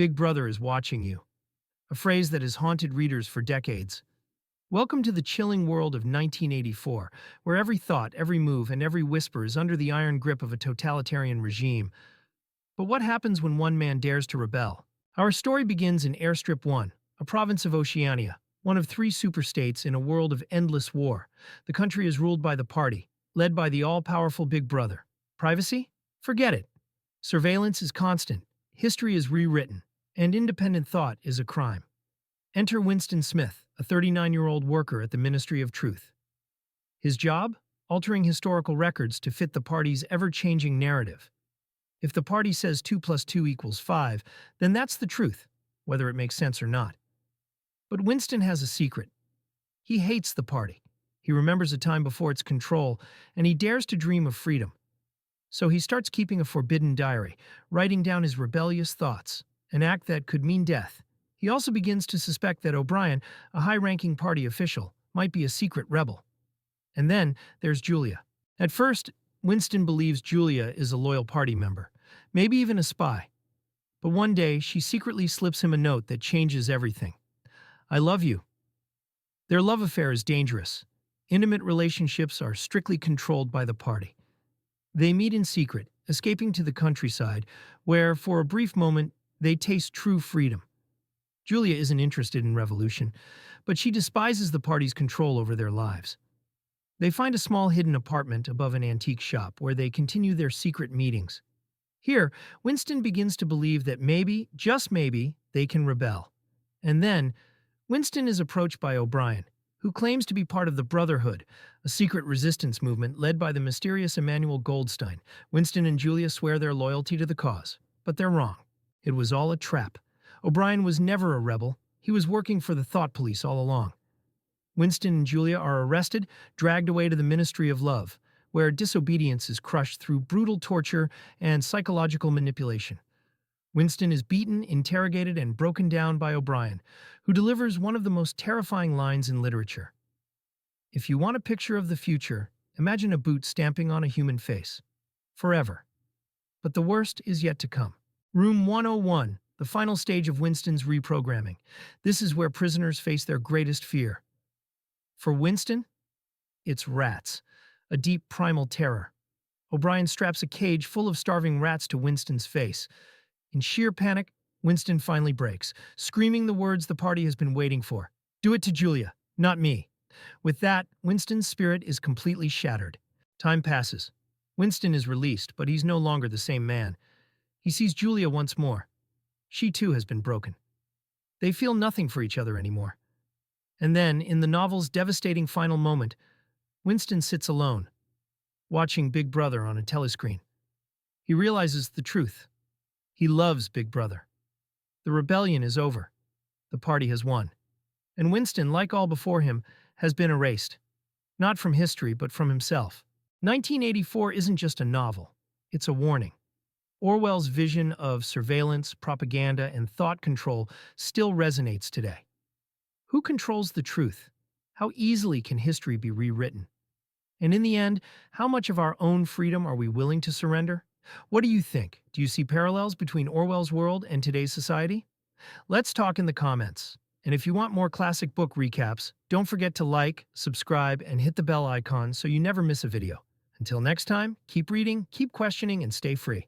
Big Brother is watching you, a phrase that has haunted readers for decades. Welcome to the chilling world of 1984, where every thought, every move, and every whisper is under the iron grip of a totalitarian regime. But what happens when one man dares to rebel? Our story begins in Airstrip 1, a province of Oceania, one of three superstates in a world of endless war. The country is ruled by the party, led by the all-powerful Big Brother. Privacy? Forget it. Surveillance is constant, history is rewritten, and independent thought is a crime. Enter Winston Smith, a 39-year-old worker at the Ministry of Truth. His job? Altering historical records to fit the party's ever-changing narrative. If the party says 2 plus 2 equals 5, then that's the truth, whether it makes sense or not. But Winston has a secret. He hates the party. He remembers a time before its control, and he dares to dream of freedom. So he starts keeping a forbidden diary, writing down his rebellious thoughts, an act that could mean death. He also begins to suspect that O'Brien, a high-ranking party official, might be a secret rebel. And then there's Julia. At first, Winston believes Julia is a loyal party member, maybe even a spy. But one day, she secretly slips him a note that changes everything. I love you. Their love affair is dangerous. Intimate relationships are strictly controlled by the party. They meet in secret, escaping to the countryside, where, for a brief moment, they taste true freedom. Julia isn't interested in revolution, but she despises the party's control over their lives. They find a small hidden apartment above an antique shop where they continue their secret meetings. Here, Winston begins to believe that maybe, just maybe, they can rebel. And then, Winston is approached by O'Brien, who claims to be part of the Brotherhood, a secret resistance movement led by the mysterious Emmanuel Goldstein. Winston and Julia swear their loyalty to the cause, but they're wrong. It was all a trap. O'Brien was never a rebel. He was working for the thought police all along. Winston and Julia are arrested, dragged away to the Ministry of Love, where disobedience is crushed through brutal torture and psychological manipulation. Winston is beaten, interrogated, and broken down by O'Brien, who delivers one of the most terrifying lines in literature. If you want a picture of the future, imagine a boot stamping on a human face. Forever. But the worst is yet to come. Room 101, the final stage of Winston's reprogramming. This is where prisoners face their greatest fear. For Winston, it's rats, a deep primal terror. O'Brien straps a cage full of starving rats to Winston's face. In sheer panic, Winston finally breaks, screaming the words the party has been waiting for. Do it to Julia, not me. With that, Winston's spirit is completely shattered. Time passes. Winston is released, but he's no longer the same man. He sees Julia once more. She too has been broken. They feel nothing for each other anymore. And then, in the novel's devastating final moment, Winston sits alone, watching Big Brother on a telescreen. He realizes the truth. He loves Big Brother. The rebellion is over. The party has won. And Winston, like all before him, has been erased. Not from history, but from himself. 1984 isn't just a novel. It's a warning. Orwell's vision of surveillance, propaganda, and thought control still resonates today. Who controls the truth? How easily can history be rewritten? And in the end, how much of our own freedom are we willing to surrender? What do you think? Do you see parallels between Orwell's world and today's society? Let's talk in the comments. And if you want more classic book recaps, don't forget to like, subscribe, and hit the bell icon so you never miss a video. Until next time, keep reading, keep questioning, and stay free.